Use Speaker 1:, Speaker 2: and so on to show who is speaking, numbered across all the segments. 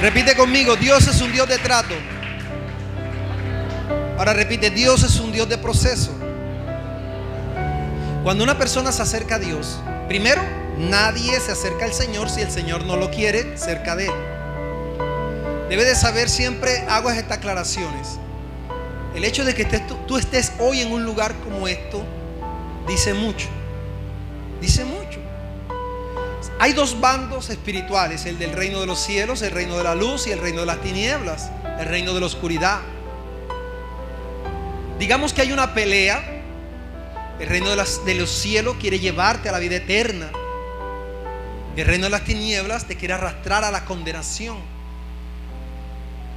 Speaker 1: Repite conmigo: Dios es un Dios de trato. Ahora repite: Dios es un Dios de proceso. Cuando una persona se acerca a Dios, primero, nadie se acerca al Señor si el Señor no lo quiere cerca de él. Debe de saber, siempre hago estas aclaraciones. El hecho de que tú estés hoy en un lugar como esto dice mucho. Dice mucho. Hay dos bandos espirituales: el del reino de los cielos, el reino de la luz, y el reino de las tinieblas, el reino de la oscuridad. Digamos que hay una pelea. El reino de los cielos quiere llevarte a la vida eterna. El reino de las tinieblas te quiere arrastrar a la condenación.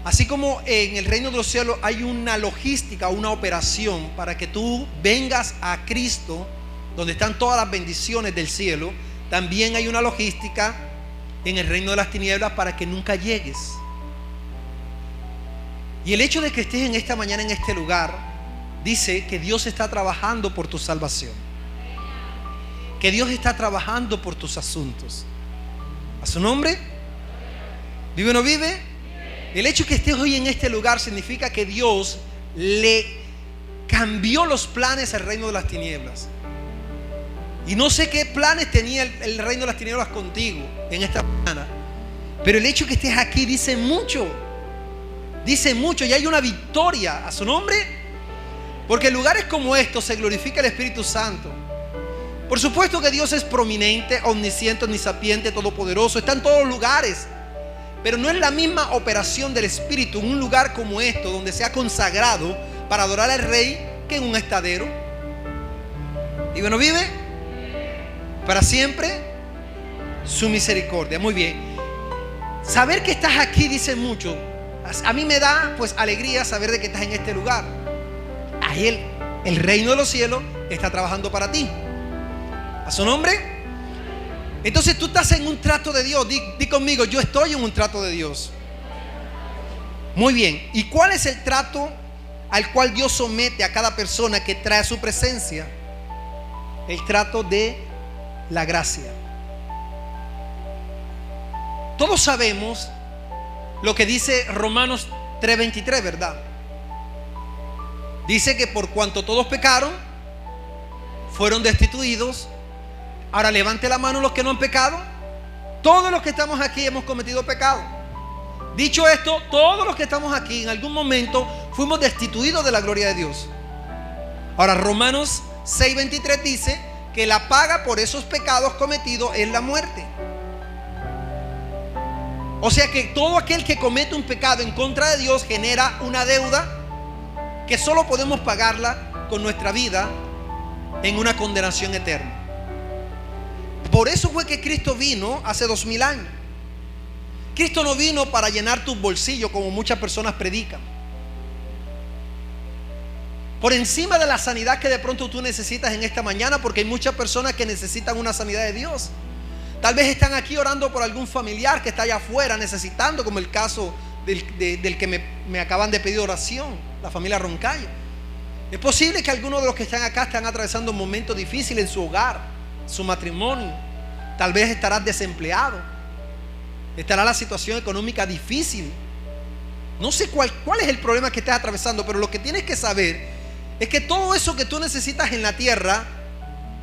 Speaker 1: Así como en el reino de los cielos hay una logística, una operación para que tú vengas a Cristo, donde están todas las bendiciones del cielo, también hay una logística en el reino de las tinieblas para que nunca llegues. Y el hecho de que estés en esta mañana en este lugar dice que Dios está trabajando por tu salvación, que Dios está trabajando por tus asuntos. ¿A su nombre? ¿Vive o no vive? El hecho de que estés hoy en este lugar significa que Dios le cambió los planes al reino de las tinieblas. Y no sé qué planes tenía el reino de las tinieblas contigo en esta mañana, pero el hecho de que estés aquí dice mucho. Dice mucho, y hay una victoria. ¿A su nombre? Porque en lugares como estos se glorifica el Espíritu Santo. Por supuesto que Dios es prominente, omnisciente, omnisapiente, todopoderoso. Está en todos los lugares. Pero no es la misma operación del Espíritu en un lugar como esto, donde se ha consagrado para adorar al Rey, que en un estadero. ¿Vive o no vive? Para siempre su misericordia. Muy bien. Saber que estás aquí dice mucho. A mí me da pues alegría saber de que estás en este lugar. Ahí el reino de los cielos está trabajando para ti. ¿A su nombre? Entonces tú estás en un trato de Dios. Di conmigo: yo estoy en un trato de Dios. Muy bien. ¿Y cuál es el trato al cual Dios somete a cada persona que trae a su presencia? El trato de la gracia. Todos sabemos lo que dice Romanos 3:23, ¿verdad? Dice que por cuanto todos pecaron, fueron destituidos. Ahora levante la mano los que no han pecado. Todos los que estamos aquí hemos cometido pecado. Dicho esto, todos los que estamos aquí en algún momento fuimos destituidos de la gloria de Dios. Ahora Romanos 6:23 dice que la paga por esos pecados cometidos es la muerte. O sea que todo aquel que comete un pecado en contra de Dios genera una deuda que solo podemos pagarla con nuestra vida en una condenación eterna. Por eso fue que Cristo vino hace 2000 años. Cristo no vino para llenar tus bolsillos como muchas personas predican. Por encima de la sanidad que de pronto tú necesitas en esta mañana, porque hay muchas personas que necesitan una sanidad de Dios. Tal vez están aquí orando por algún familiar que está allá afuera necesitando, como el caso del que me acaban de pedir oración, la familia Roncayo. Es posible que algunos de los que están acá están atravesando un momento difícil en su hogar, su matrimonio. Tal vez estarás desempleado, estará la situación económica difícil. No sé cuál es el problema que estás atravesando, pero lo que tienes que saber es que todo eso que tú necesitas en la tierra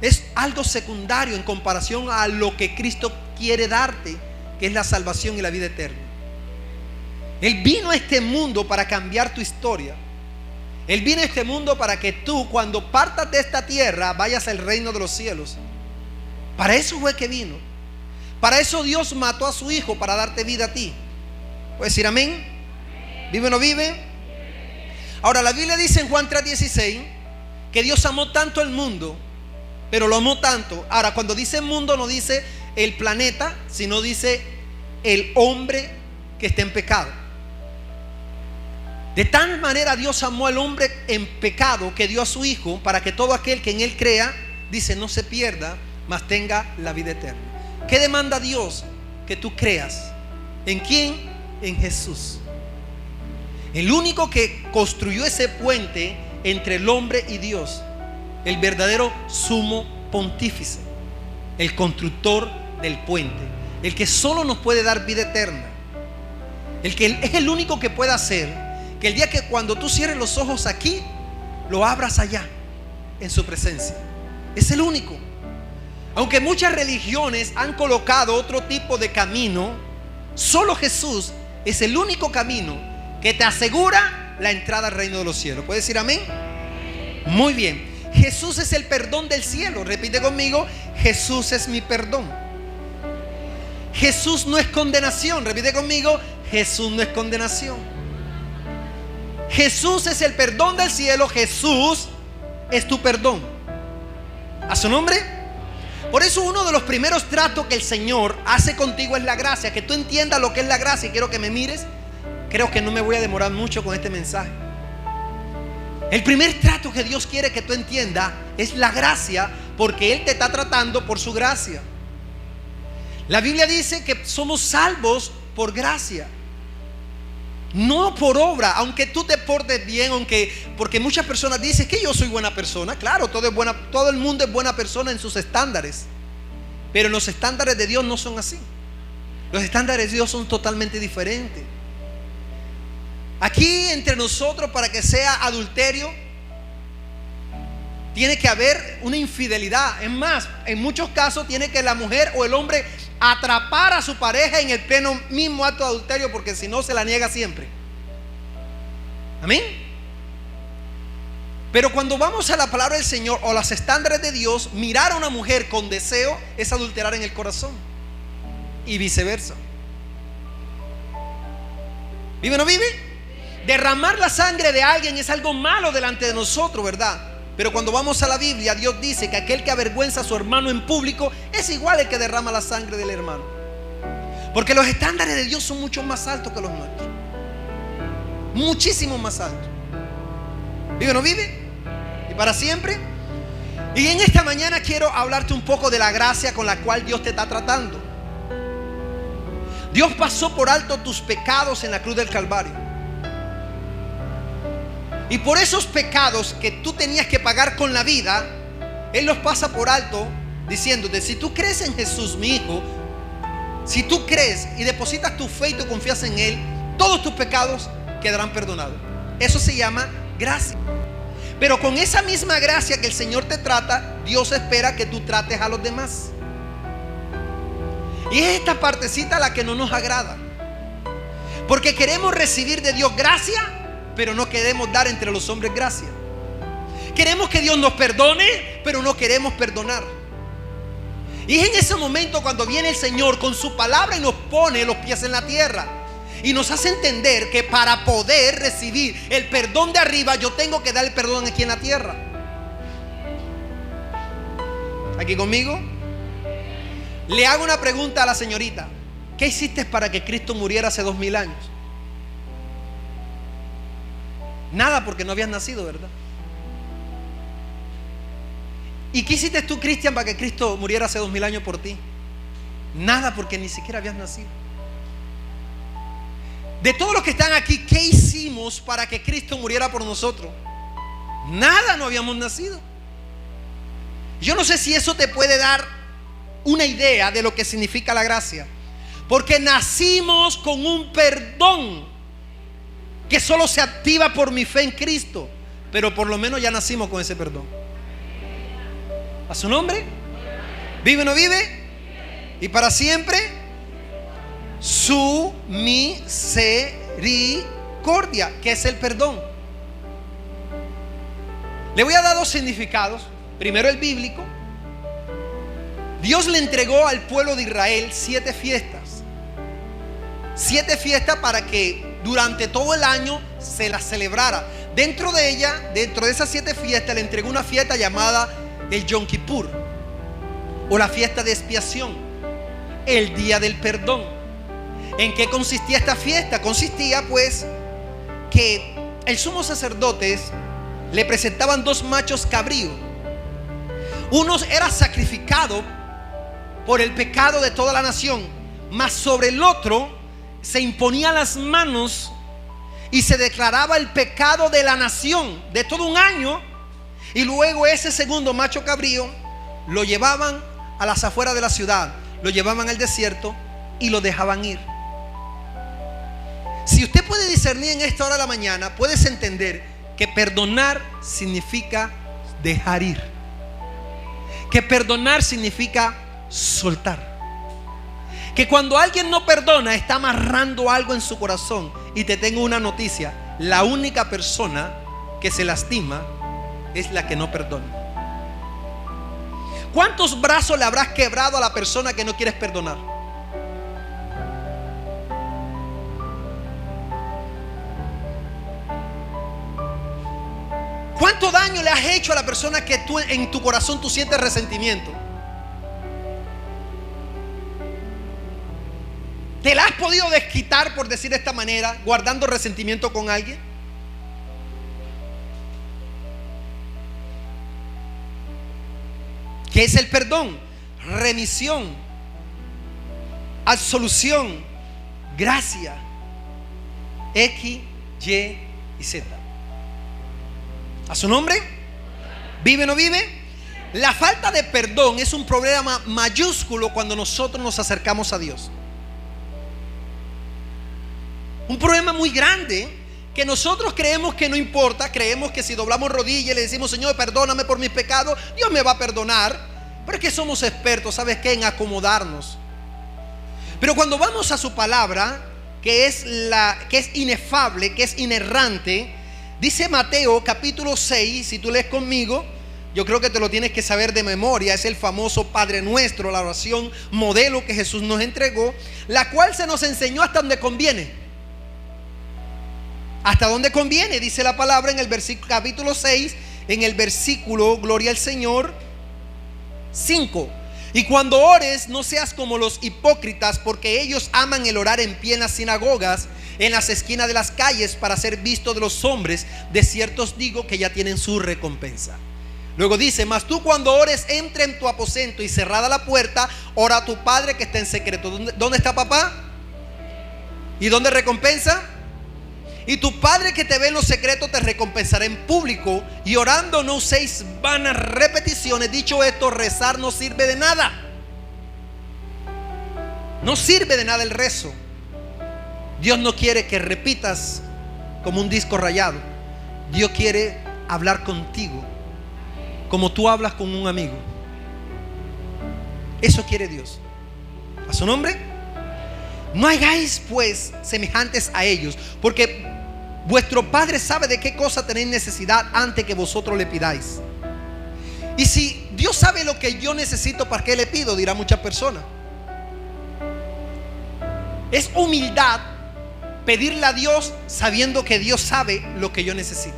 Speaker 1: es algo secundario en comparación a lo que Cristo quiere darte, que es la salvación y la vida eterna. Él vino a este mundo para cambiar tu historia. Él vino a este mundo para que tú, cuando partas de esta tierra, vayas al reino de los cielos. Para eso fue que vino. Para eso Dios mató a su hijo, para darte vida a ti. ¿Puedes decir amén? ¿Vive o no vive? Ahora la Biblia dice en Juan 3:16 que Dios amó tanto al mundo, pero lo amó tanto. Ahora cuando dice mundo no dice el planeta, sino dice el hombre que está en pecado. De tal manera Dios amó al hombre en pecado que dio a su hijo para que todo aquel que en él crea, dice, no se pierda, mas tenga la vida eterna. ¿Qué demanda Dios? Que tú creas. ¿En quién? En Jesús. El único que construyó ese puente entre el hombre y Dios. El verdadero sumo pontífice. El constructor del puente. El que solo nos puede dar vida eterna. El que es el único que puede hacer que el día que cuando tú cierres los ojos aquí, lo abras allá, en su presencia. Es el único. Aunque muchas religiones han colocado otro tipo de camino, solo Jesús es el único camino que te asegura la entrada al reino de los cielos. ¿Puedes decir amén? Muy bien. Jesús es el perdón del cielo. Repite conmigo: Jesús es mi perdón. Jesús no es condenación. Repite conmigo: Jesús no es condenación. Jesús es el perdón del cielo. Jesús es tu perdón. ¿A su nombre? Por eso uno de los primeros tratos que el Señor hace contigo es la gracia. Que tú entiendas lo que es la gracia. Y quiero que me mires. Creo que no me voy a demorar mucho con este mensaje. El primer trato que Dios quiere que tú entiendas es la gracia, porque Él te está tratando por su gracia. La Biblia dice que somos salvos por gracia, no por obra. Aunque tú te portes bien, porque muchas personas dicen que yo soy buena persona. Claro, todo el mundo es buena persona en sus estándares, pero los estándares de Dios no son así. Los estándares de Dios son totalmente diferentes. Aquí entre nosotros, para que sea adulterio, tiene que haber una infidelidad. Es más, en muchos casos tiene que la mujer o el hombre atrapar a su pareja en el pleno mismo acto de adulterio, porque si no se la niega siempre. Amén. Pero cuando vamos a la palabra del Señor o los estándares de Dios, mirar a una mujer con deseo es adulterar en el corazón, y viceversa. ¿Vive o no vive? Derramar la sangre de alguien es algo malo delante de nosotros, ¿verdad? Pero cuando vamos a la Biblia, Dios dice que aquel que avergüenza a su hermano en público es igual el que derrama la sangre del hermano. Porque los estándares de Dios son mucho más altos que los nuestros. Muchísimo más altos. ¿Vive o no vive? ¿Y para siempre? Y en esta mañana quiero hablarte un poco de la gracia con la cual Dios te está tratando. Dios pasó por alto tus pecados en la cruz del Calvario. Y por esos pecados que tú tenías que pagar con la vida, Él los pasa por alto, diciéndote: si tú crees en Jesús, mi hijo, si tú crees y depositas tu fe y tu confianza en Él, todos tus pecados quedarán perdonados. Eso se llama gracia. Pero con esa misma gracia que el Señor te trata, Dios espera que tú trates a los demás. Y es esta partecita la que no nos agrada, porque queremos recibir de Dios gracia, pero no queremos dar entre los hombres gracia. Queremos que Dios nos perdone, pero no queremos perdonar. Y es en ese momento cuando viene el Señor con su palabra y nos pone los pies en la tierra y nos hace entender que para poder recibir el perdón de arriba, yo tengo que dar el perdón aquí en la tierra. ¿Aquí conmigo? Le hago una pregunta a la señorita: ¿qué hiciste para que Cristo muriera hace 2000 años? Nada, porque no habías nacido, ¿verdad? ¿Y qué hiciste tú, Cristian, para que Cristo muriera hace 2000 años por ti? Nada, porque ni siquiera habías nacido. De todos los que están aquí, ¿qué hicimos para que Cristo muriera por nosotros? Nada, no habíamos nacido. Yo no sé si eso te puede dar una idea de lo que significa la gracia, porque nacimos con un perdón que solo se activa por mi fe en Cristo, pero por lo menos ya nacimos con ese perdón. ¿A su nombre? ¿Vive o no vive? Y para siempre su misericordia, que es el perdón. Le voy a dar dos significados. Primero, el bíblico. Dios le entregó al pueblo de Israel 7 fiestas. 7 fiestas para que durante todo el año se las celebrara. Dentro de esas 7 fiestas, le entregó una fiesta llamada el Yom Kippur, o la fiesta de expiación, el día del perdón. ¿En qué consistía esta fiesta? Consistía pues que el sumo sacerdote le presentaban 2 machos cabríos. Uno era sacrificado por el pecado de toda la nación, mas sobre el otro se imponía las manos y se declaraba el pecado de la nación de todo un año. Y luego ese segundo macho cabrío lo llevaban a las afueras de la ciudad, lo llevaban al desierto y lo dejaban ir. Si usted puede discernir en esta hora de la mañana, puedes entender que perdonar significa dejar ir. Que perdonar significa soltar. Que cuando alguien no perdona, está amarrando algo en su corazón. Y te tengo una noticia: la única persona que se lastima es la que no perdona. ¿Cuántos brazos le habrás quebrado a la persona que no quieres perdonar? ¿Cuánto daño le has hecho a la persona que tú en tu corazón tú sientes resentimiento? ¿Te la has podido desquitar, por decir de esta manera, guardando resentimiento con alguien? ¿Qué es el perdón? Remisión, absolución, gracia, X, Y y Z. ¿A su nombre? ¿Vive o no vive? La falta de perdón es un problema mayúsculo cuando nosotros nos acercamos a Dios. Un problema muy grande que nosotros creemos que no importa. Creemos que si doblamos rodillas y le decimos: Señor, perdóname por mis pecados, Dios me va a perdonar. Pero es que somos expertos, ¿sabes qué? En acomodarnos. Pero cuando vamos a su palabra, que es inefable, que es inerrante, dice Mateo capítulo 6, si tú lees conmigo, yo creo que te lo tienes que saber de memoria. Es el famoso Padre Nuestro, la oración modelo que Jesús nos entregó, la cual se nos enseñó hasta donde conviene. Hasta donde conviene, dice la palabra en el capítulo 6, en el versículo, gloria al Señor, 5. Y cuando ores, no seas como los hipócritas, porque ellos aman el orar en pie en las sinagogas, en las esquinas de las calles, para ser visto de los hombres. De cierto os digo que ya tienen su recompensa. Luego dice: mas tú cuando ores, entra en tu aposento y cerrada la puerta, ora a tu Padre que está en secreto. ¿Dónde está papá? ¿Y dónde recompensa? Y tu Padre que te ve en lo secreto te recompensará en público. Y orando no uséis vanas repeticiones. Dicho esto, rezar no sirve de nada. No sirve de nada el rezo. Dios no quiere que repitas como un disco rayado. Dios quiere hablar contigo como tú hablas con un amigo. Eso quiere Dios. ¿A su nombre? No hagáis pues semejantes a ellos, porque vuestro Padre sabe de qué cosa tenéis necesidad antes que vosotros le pidáis. Y si Dios sabe lo que yo necesito, ¿para qué le pido?, dirá muchas personas. Es humildad pedirle a Dios sabiendo que Dios sabe lo que yo necesito.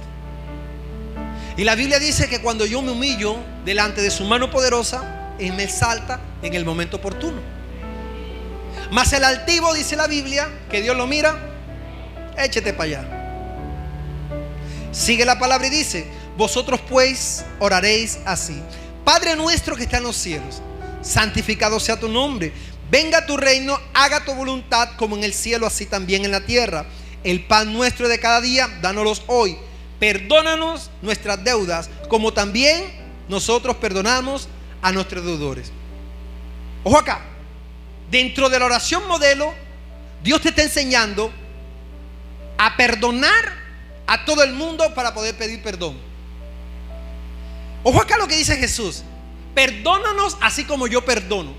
Speaker 1: Y la Biblia dice que cuando yo me humillo delante de su mano poderosa, Él me exalta en el momento oportuno. Mas el altivo, dice la Biblia, que Dios lo mira, échate para allá. Sigue la palabra y dice: vosotros pues oraréis así: Padre nuestro que está en los cielos, santificado sea tu nombre. Venga tu reino, haga tu voluntad como en el cielo, así también en la tierra. El pan nuestro de cada día, dánoslo hoy. Perdónanos nuestras deudas, como también nosotros perdonamos a nuestros deudores. Ojo acá. Dentro de la oración modelo, Dios te está enseñando a perdonar a todo el mundo para poder pedir perdón. Ojo acá lo que dice Jesús: perdónanos así como yo perdono.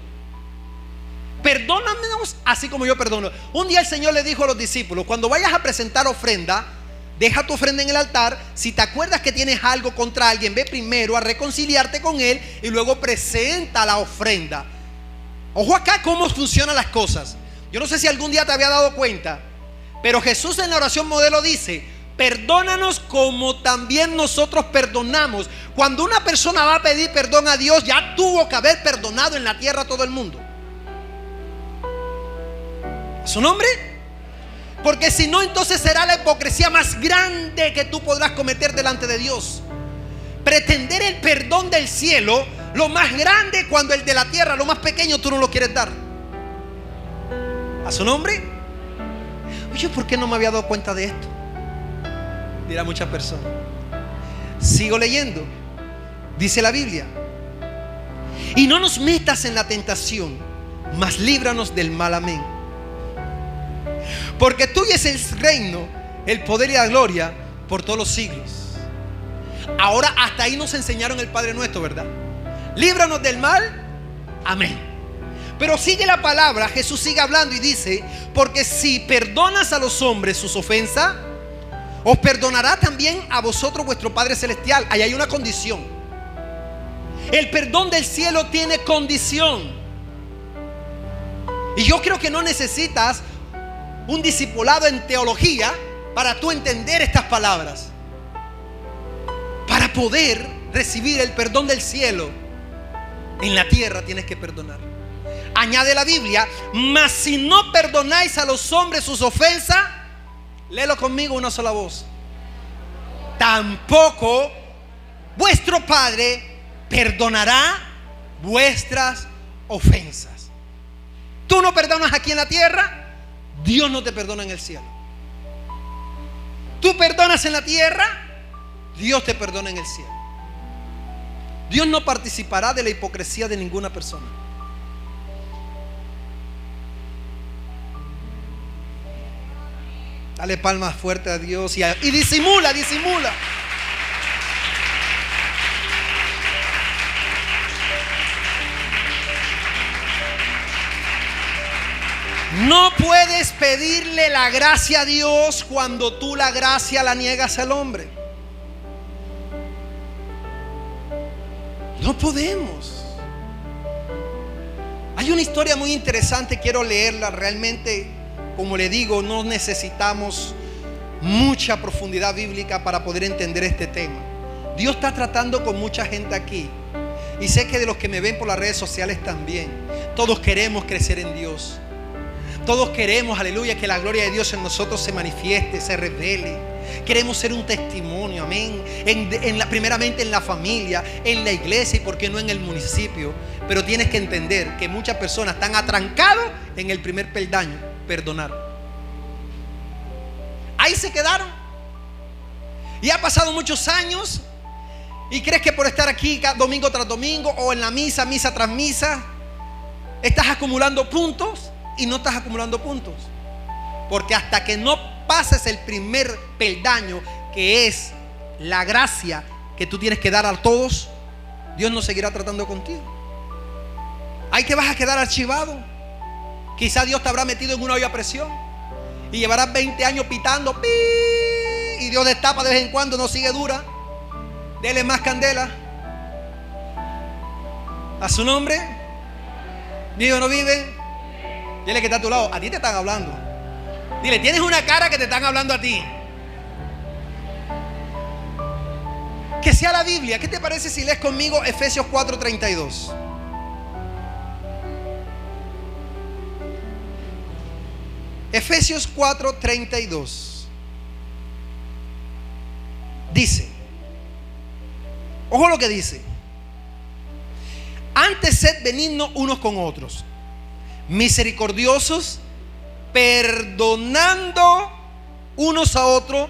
Speaker 1: Perdónanos así como yo perdono. Un día el Señor le dijo a los discípulos: cuando vayas a presentar ofrenda, deja tu ofrenda en el altar. Si te acuerdas que tienes algo contra alguien, ve primero a reconciliarte con él y luego presenta la ofrenda. Ojo acá cómo funcionan las cosas. Yo no sé si algún día te había dado cuenta, pero Jesús en la oración modelo dice: perdónanos como también nosotros perdonamos. Cuando una persona va a pedir perdón a Dios, ya tuvo que haber perdonado en la tierra a todo el mundo. ¿A su nombre? Porque si no, entonces será la hipocresía más grande que tú podrás cometer delante de Dios. Pretender el perdón del cielo, lo más grande, cuando el de la tierra, lo más pequeño, tú no lo quieres dar. ¿A su nombre? Oye, ¿por qué no me había dado cuenta de esto?, dirá muchas personas. Sigo leyendo. Dice la Biblia: y no nos metas en la tentación, mas líbranos del mal. Amén. Porque tuyo es el reino, el poder y la gloria por todos los siglos. Ahora hasta ahí nos enseñaron el Padre Nuestro, ¿verdad? Líbranos del mal, amén. Pero sigue la palabra, Jesús sigue hablando y dice: porque si perdonas a los hombres sus ofensas, os perdonará también a vosotros vuestro Padre Celestial. Ahí hay una condición. El perdón del cielo tiene condición. Y yo creo que no necesitas un discipulado en teología para tú entender estas palabras. Para poder recibir el perdón del cielo, en la tierra tienes que perdonar. Añade la Biblia: mas si no perdonáis a los hombres sus ofensas, léelo conmigo una sola voz, tampoco vuestro Padre perdonará vuestras ofensas. Tú no perdonas aquí en la tierra, Dios no te perdona en el cielo. Tú perdonas en la tierra, Dios te perdona en el cielo. Dios no participará de la hipocresía de ninguna persona. Dale palmas fuerte a Dios y disimula. No puedes pedirle la gracia a Dios cuando tú la gracia la niegas al hombre. No podemos. Hay una historia muy interesante, quiero leerla. Realmente, como le digo, no necesitamos mucha profundidad bíblica para poder entender este tema. Dios está tratando con mucha gente aquí, y sé que de los que me ven por las redes sociales también. Todos queremos crecer en Dios. Todos queremos, aleluya, que la gloria de Dios en nosotros se manifieste, se revele. Queremos ser un testimonio, amén, primeramente en la familia, en la iglesia y por qué no en el municipio. Pero tienes que entender que muchas personas están atrancadas en el primer peldaño: perdonar. Ahí se quedaron. Y ha pasado muchos años, y crees que por estar aquí domingo tras domingo, o en la misa tras misa, estás acumulando puntos. Y no estás acumulando puntos, porque hasta que no pases el primer peldaño, que es la gracia que tú tienes que dar a todos, Dios no seguirá tratando contigo. Ahí te vas a quedar archivado. Quizá Dios te habrá metido en una olla a presión y llevarás 20 años pitando, ¡pi! Y Dios destapa de vez en cuando, no sigue dura. Dele más candela a su nombre. ¿Vive o no vive? Dile que está a tu lado: a ti te están hablando. Dile: tienes una cara que te están hablando a ti. Que sea la Biblia. ¿Qué te parece si lees conmigo Efesios 4:32? Efesios 4:32 dice, ojo lo que dice: antes sed benignos unos con otros, misericordiosos, perdonando unos a otros,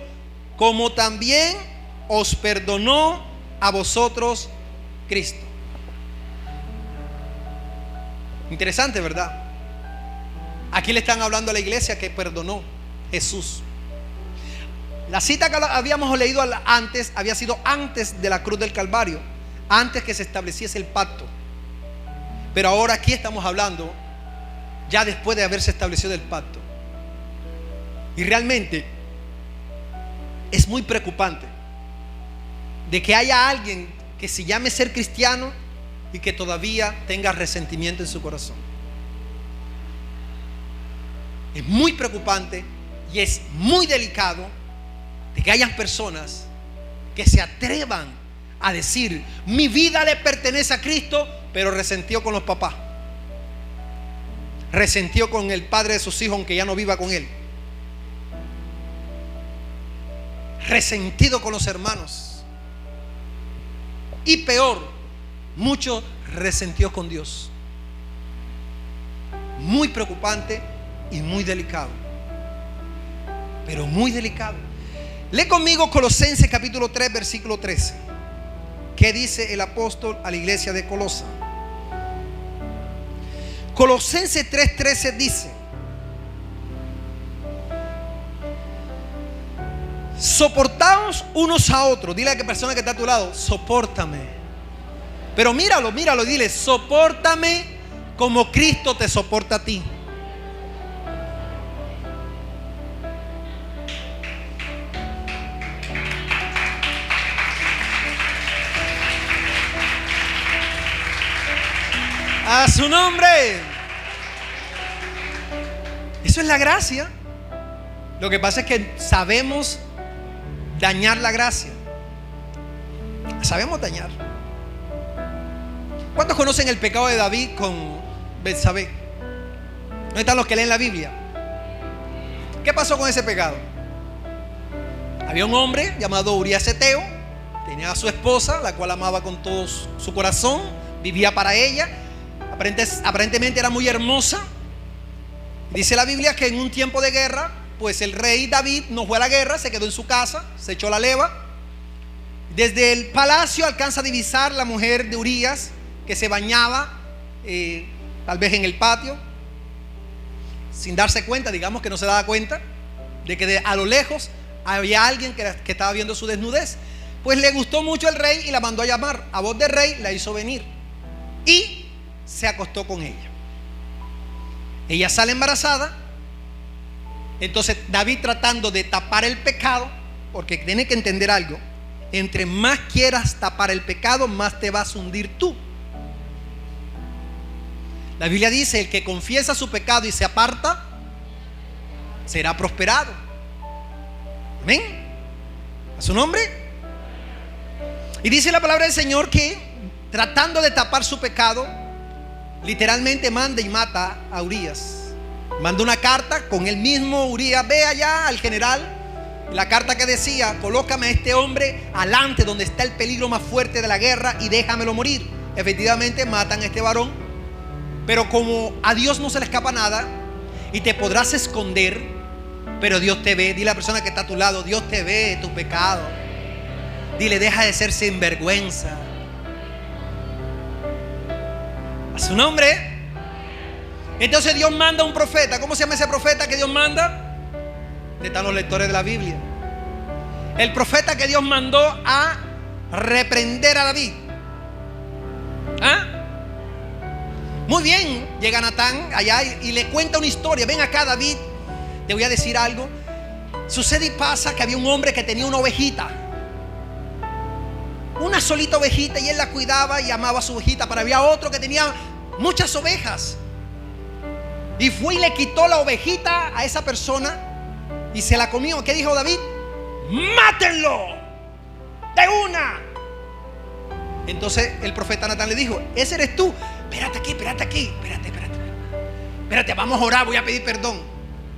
Speaker 1: como también os perdonó a vosotros Cristo. Interesante, ¿verdad? Aquí le están hablando a la iglesia que perdonó Jesús. La cita que habíamos leído antes había sido antes de la cruz del Calvario, antes que se estableciese el pacto. Pero ahora aquí estamos hablando ya después de haberse establecido el pacto. Y realmente es muy preocupante de que haya alguien que se llame ser cristiano y que todavía tenga resentimiento en su corazón. Es muy preocupante y es muy delicado de que hayan personas que se atrevan a decir: mi vida le pertenece a Cristo, pero resentió con los papás, resentió con el padre de sus hijos aunque ya no viva con él, resentido con los hermanos, y peor, mucho resentió con Dios. Muy preocupante y muy delicado, pero muy delicado. Lee conmigo Colosenses capítulo 3 versículo 13. ¿Qué dice el apóstol a la iglesia de Colosa? Colosenses 3:13 dice: soportaos unos a otros. Dile a la persona que está a tu lado, sopórtame. Pero míralo, dile, sopórtame como Cristo te soporta a ti. A su nombre. Eso es la gracia. Lo que pasa es que sabemos dañar la gracia. Sabemos dañar. ¿Cuántos conocen el pecado de David con Betsabé? ¿Dónde están los que leen la Biblia? ¿Qué pasó con ese pecado? Había un hombre llamado Urías Eteo. Tenía a su esposa, la cual amaba con todo su corazón. Vivía para ella. Aparentemente era muy hermosa. Dice la Biblia que en un tiempo de guerra, pues el rey David no fue a la guerra, se quedó en su casa, se echó la leva. Desde el palacio alcanza a divisar la mujer de Urías, que se bañaba tal vez en el patio, sin darse cuenta, digamos que no se daba cuenta de que a lo lejos había alguien que estaba viendo su desnudez. Pues le gustó mucho el rey y la mandó a llamar. A voz de rey la hizo venir y se acostó con ella. Ella sale embarazada. Entonces David, tratando de tapar el pecado, porque tiene que entender algo: entre más quieras tapar el pecado, más te vas a hundir tú. La Biblia dice: el que confiesa su pecado y se aparta será prosperado. Amén. A su nombre. Y dice la palabra del Señor que, tratando de tapar su pecado, literalmente manda y mata a Urías. Manda una carta con el mismo Urías: ve allá al general. La carta que decía: colócame a este hombre alante donde está el peligro más fuerte de la guerra y déjamelo morir. Efectivamente matan a este varón. Pero como a Dios no se le escapa nada, y te podrás esconder, pero Dios te ve. Dile a la persona que está a tu lado: Dios te ve tu pecado. Dile: deja de ser sinvergüenza. A su nombre. Entonces Dios manda un profeta. ¿Cómo se llama ese profeta que Dios manda? Están los lectores de la Biblia. El profeta que Dios mandó a reprender a David. ¿Ah? Muy bien. Llega Natán allá y le cuenta una historia. Ven acá, David, te voy a decir algo. Sucede y pasa que había un hombre que tenía una ovejita, una solita ovejita, y él la cuidaba y amaba a su ovejita. Pero había otro que tenía muchas ovejas, y fue y le quitó la ovejita a esa persona y se la comió. ¿Qué dijo David? ¡Mátenlo de una! Entonces el profeta Natán le dijo: ese eres tú. Espérate aquí, espérate, vamos a orar, voy a pedir perdón.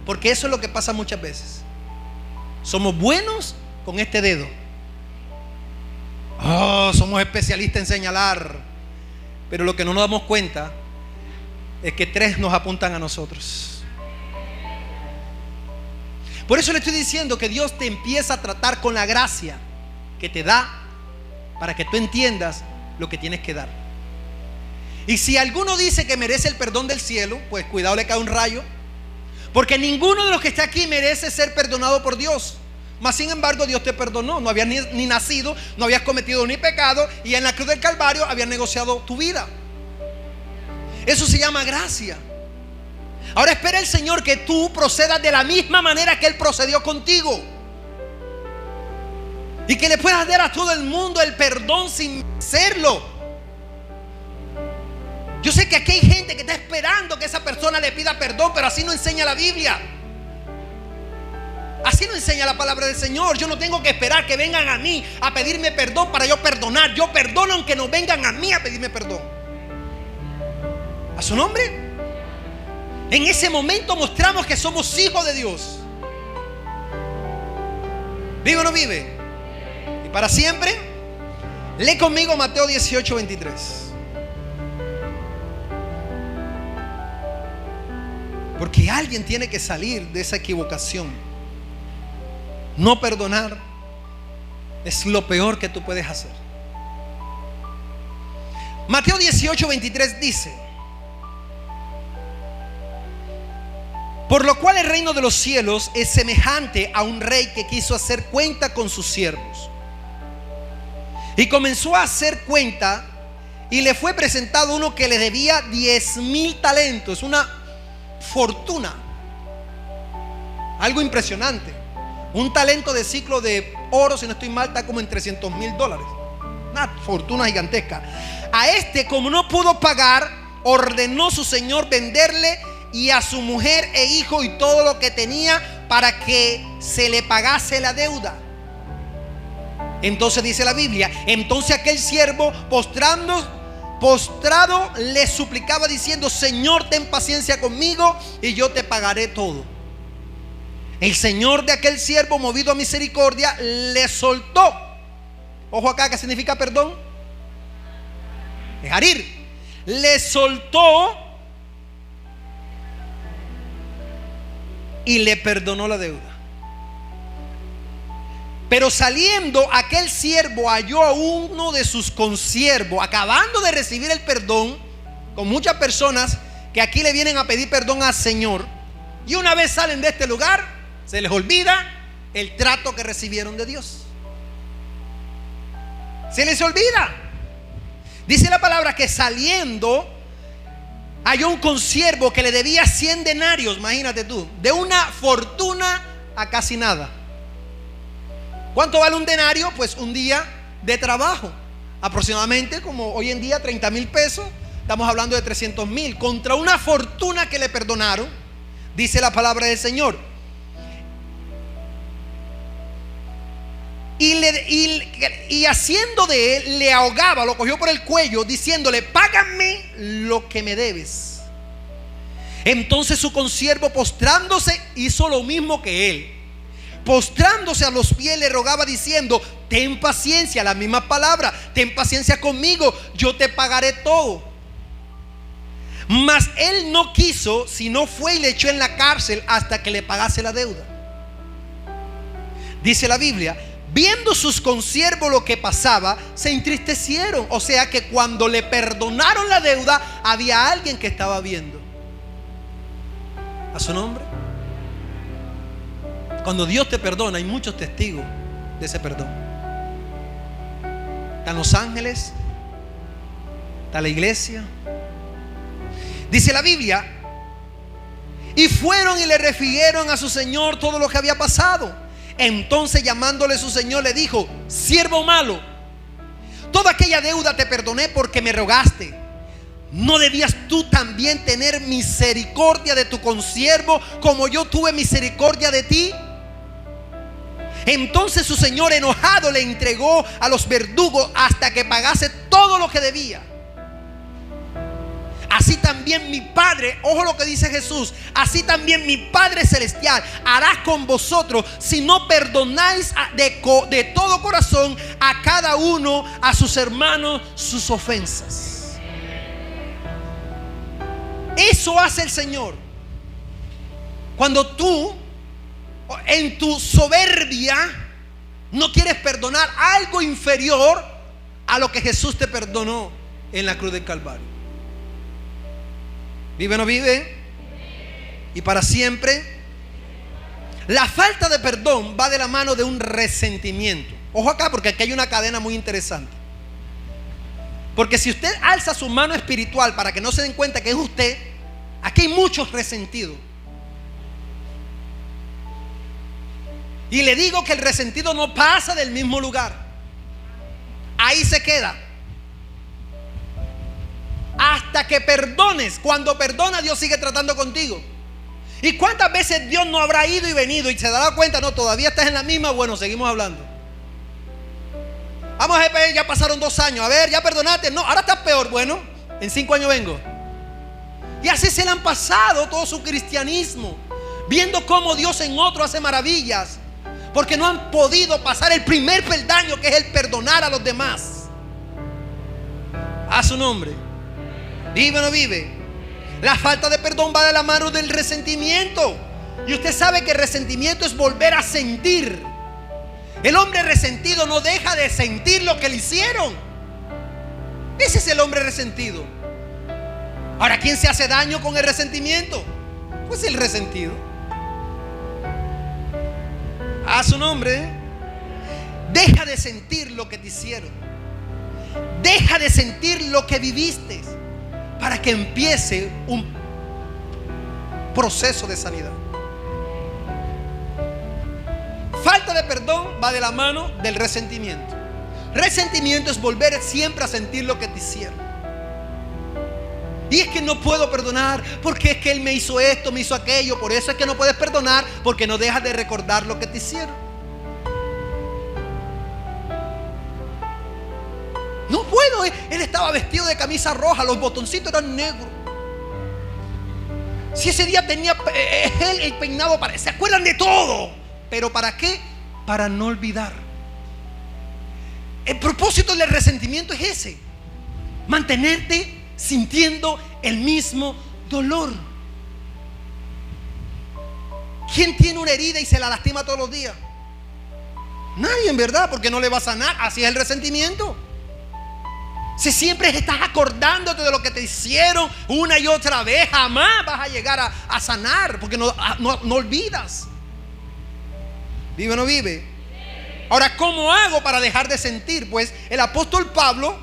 Speaker 1: Porque eso es lo que pasa muchas veces. Somos buenos con este dedo. Somos especialistas en señalar. Pero lo que no nos damos cuenta es que tres nos apuntan a nosotros. Por eso le estoy diciendo que Dios te empieza a tratar con la gracia que te da, para que tú entiendas lo que tienes que dar. Y si alguno dice que merece el perdón del cielo, pues cuidado, le cae un rayo. Porque ninguno de los que está aquí merece ser perdonado por Dios. Mas sin embargo Dios te perdonó. No habías ni nacido, no habías cometido ni pecado, y en la cruz del Calvario habías negociado tu vida. Eso se llama gracia. Ahora espera el Señor que tú procedas de la misma manera que Él procedió contigo, y que le puedas dar a todo el mundo el perdón sin hacerlo. Yo sé que aquí hay gente que está esperando que esa persona le pida perdón, pero así no enseña la Biblia. Así no enseña la palabra del Señor. Yo no tengo que esperar que vengan a mí a pedirme perdón para yo perdonar. Yo perdono aunque no vengan a mí a pedirme perdón. ¿A su nombre? En ese momento mostramos que somos hijos de Dios. ¿Vive o no vive? ¿Y para siempre? Lee conmigo Mateo 18:23. Porque alguien tiene que salir de esa equivocación. No perdonar es lo peor que tú puedes hacer. Mateo 18:23 dice: Por lo cual el reino de los cielos es semejante a un rey que quiso hacer cuenta con sus siervos. Y comenzó a hacer cuenta, y le fue presentado uno que le debía 10,000 talentos, una fortuna, algo impresionante. Un talento de ciclo de oro, si no estoy mal, está como en $300,000. Una fortuna gigantesca. A este, como no pudo pagar, ordenó su señor venderle y a su mujer e hijo y todo lo que tenía para que se le pagase la deuda. Entonces dice la Biblia, entonces aquel siervo postrado le suplicaba diciendo: Señor, ten paciencia conmigo y yo te pagaré todo. El señor de aquel siervo, movido a misericordia, le soltó. Ojo acá, ¿qué significa perdón? Dejarir. Le soltó y le perdonó la deuda. Pero saliendo aquel siervo halló a uno de sus consiervos, acabando de recibir el perdón, con muchas personas que aquí le vienen a pedir perdón al Señor, y una vez salen de este lugar, se les olvida el trato que recibieron de Dios. Se les olvida. Dice la palabra que saliendo halló un consiervo que le debía 100 denarios, imagínate tú, de una fortuna a casi nada. ¿Cuánto vale un denario? Pues un día de trabajo, aproximadamente como hoy en día 30,000 pesos. Estamos hablando de 300,000 contra una fortuna que le perdonaron. Dice la palabra del Señor. Y haciendo de él, le ahogaba, lo cogió por el cuello, diciéndole: págame lo que me debes. Entonces su consiervo, postrándose, hizo lo mismo que él. Postrándose a los pies, le rogaba diciendo: ten paciencia, la misma palabra, ten paciencia conmigo, yo te pagaré todo. Mas él no quiso, sino fue y le echó en la cárcel hasta que le pagase la deuda. Dice la Biblia: viendo sus consiervos lo que pasaba, se entristecieron. O sea que cuando le perdonaron la deuda, había alguien que estaba viendo. ¿A su nombre? Cuando Dios te perdona, hay muchos testigos de ese perdón. Están los ángeles, está la iglesia. Dice la Biblia: y fueron y le refirieron a su señor todo lo que había pasado. Entonces, llamándole su señor, le dijo: siervo malo, toda aquella deuda te perdoné porque me rogaste. ¿No debías tú también tener misericordia de tu consiervo como yo tuve misericordia de ti? Entonces su señor, enojado, le entregó a los verdugos hasta que pagase todo lo que debía. Así también mi Padre, ojo lo que dice Jesús, así también mi Padre Celestial hará con vosotros si no perdonáis de todo corazón a cada uno, a sus hermanos, sus ofensas. Eso hace el Señor. Cuando tú, en tu soberbia, no quieres perdonar algo inferior a lo que Jesús te perdonó en la cruz del Calvario. ¿Vive o no vive? Y para siempre. La falta de perdón va de la mano de un resentimiento. Ojo acá, porque aquí hay una cadena muy interesante. Porque si usted alza su mano espiritual para que no se den cuenta que es usted, aquí hay muchos resentidos. Y le digo que el resentido no pasa del mismo lugar. Ahí se queda hasta que perdones. Cuando perdona, Dios sigue tratando contigo. ¿Y cuántas veces Dios no habrá ido y venido y se dará cuenta? No, todavía estás en la misma. Bueno, seguimos hablando. Vamos a ver, ya pasaron 2 años. A ver, ya perdonaste. No, ahora estás peor. Bueno, en 5 años vengo. Y así se le han pasado todo su cristianismo, viendo cómo Dios en otro hace maravillas, porque no han podido pasar el primer peldaño, que es el perdonar a los demás. A su nombre. ¿Vive o no vive? La falta de perdón va de la mano del resentimiento. Y usted sabe que el resentimiento es volver a sentir. El hombre resentido no deja de sentir lo que le hicieron. Ese es el hombre resentido. Ahora, ¿quién se hace daño con el resentimiento? Pues el resentido. A su nombre. Deja de sentir lo que te hicieron. Deja de sentir lo que viviste para que empiece un proceso de sanidad. Falta de perdón va de la mano del resentimiento. Resentimiento es volver siempre a sentir lo que te hicieron. Y es que no puedo perdonar porque es que él me hizo esto, me hizo aquello. Por eso es que no puedes perdonar, porque no dejas de recordar lo que te hicieron. No puedo. Él estaba vestido de camisa roja, los botoncitos eran negros. Si ese día tenía él el peinado, se acuerdan de todo. ¿Pero para qué? Para no olvidar. El propósito del resentimiento es ese: mantenerte sintiendo el mismo dolor. ¿Quién tiene una herida y se la lastima todos los días? Nadie, en verdad, porque no le va a sanar. Así es el resentimiento. Si siempre estás acordándote de lo que te hicieron una y otra vez, jamás vas a llegar a sanar, porque no olvidas. ¿Vive o no vive? Ahora, ¿cómo hago para dejar de sentir? Pues el apóstol Pablo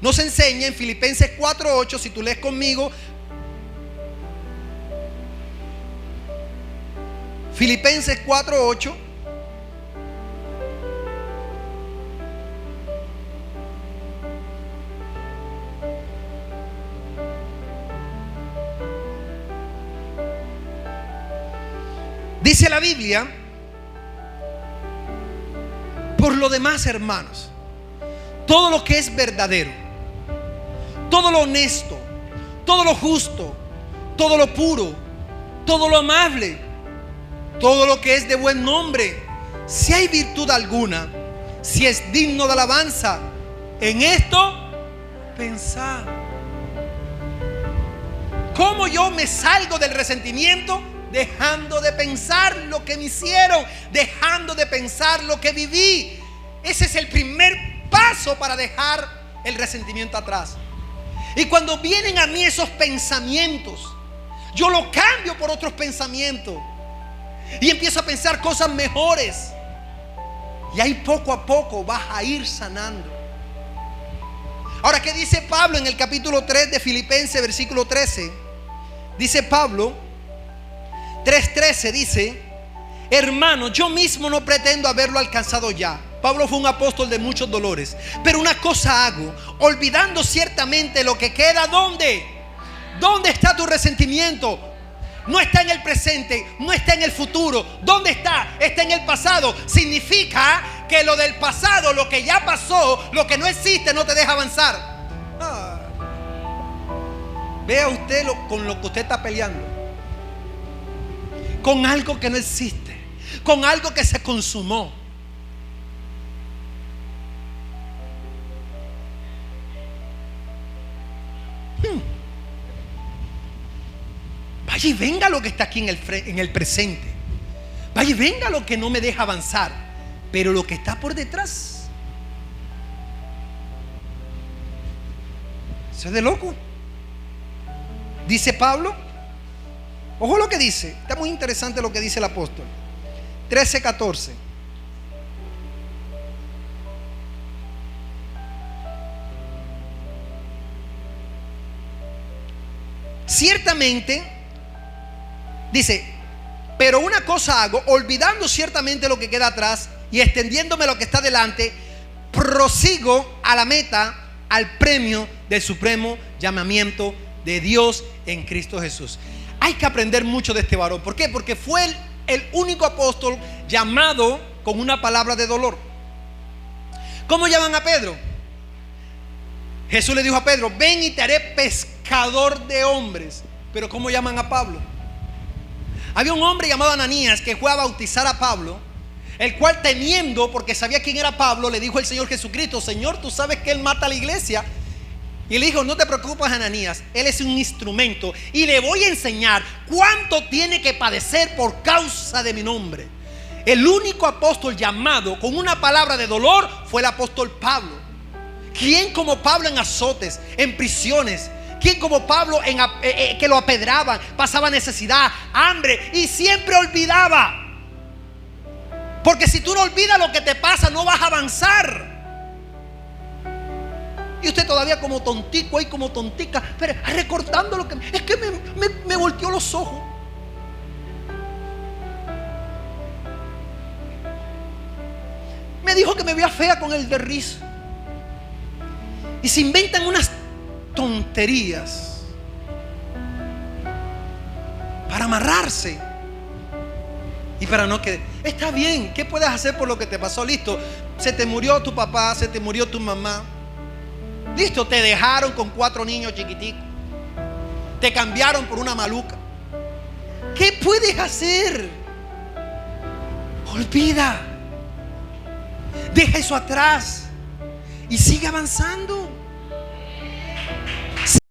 Speaker 1: nos enseña en Filipenses 4:8, si tú lees conmigo. Filipenses 4:8. Dice la Biblia: por lo demás, hermanos, todo lo que es verdadero, todo lo honesto, todo lo justo, todo lo puro, todo lo amable, todo lo que es de buen nombre, si hay virtud alguna, si es digno de alabanza, en esto pensad. ¿Cómo yo me salgo del resentimiento? Dejando de pensar lo que me hicieron, dejando de pensar lo que viví. Ese es el primer paso para dejar el resentimiento atrás. Y cuando vienen a mí esos pensamientos, yo los cambio por otros pensamientos y empiezo a pensar cosas mejores. Y ahí poco a poco vas a ir sanando. Ahora, ¿qué dice Pablo en el capítulo 3 de Filipenses, versículo 13? Dice Pablo, 3:13, dice: hermano, yo mismo no pretendo haberlo alcanzado ya. Pablo fue un apóstol de muchos dolores. Pero una cosa hago, olvidando ciertamente lo que queda. ¿Dónde? ¿Dónde está tu resentimiento? No está en el presente, no está en el futuro. ¿Dónde está? Está en el pasado. Significa que lo del pasado, lo que ya pasó, lo que no existe, no te deja avanzar. Vea usted con lo que usted está peleando. Con algo que no existe, con algo que se consumó. Vaya y venga lo que está aquí en el presente. Vaya y venga lo que no me deja avanzar. Pero lo que está por detrás, eso es de loco. Dice Pablo, ojo lo que dice, está muy interesante lo que dice el apóstol. 13:14. Ciertamente, dice, pero una cosa hago, olvidando ciertamente lo que queda atrás y extendiéndome lo que está delante, prosigo a la meta, al premio del supremo llamamiento de Dios en Cristo Jesús. Hay que aprender mucho de este varón. ¿Por qué? Porque fue el único apóstol llamado con una palabra de dolor. ¿Cómo llaman a Pedro? Jesús le dijo a Pedro: ven y te haré pescador de hombres. Pero ¿cómo llaman a Pablo? Había un hombre llamado Ananías que fue a bautizar a Pablo, el cual, temiendo, porque sabía quién era Pablo, le dijo al Señor Jesucristo: Señor, tú sabes que él mata a la iglesia. Y le dijo: no te preocupes, Ananías, él es un instrumento y le voy a enseñar cuánto tiene que padecer por causa de mi nombre. El único apóstol llamado con una palabra de dolor fue el apóstol Pablo. ¿Quién como Pablo en azotes, en prisiones, ¿Quién como Pablo que lo apedraban, pasaba necesidad, hambre y siempre olvidaba? Porque si tú no olvidas lo que te pasa, no vas a avanzar. Y usted todavía como tontico ahí, como tontica, pero recordando lo que... Es que me volteó los ojos. Me dijo que me veía fea con el de risa. Y se inventan unas tonterías para amarrarse y para no quedar. Está bien, ¿qué puedes hacer por lo que te pasó? Listo, se te murió tu papá, se te murió tu mamá. Listo, te dejaron con 4 niños chiquiticos. Te cambiaron por una maluca. ¿Qué puedes hacer? Olvida. Deja eso atrás y sigue avanzando.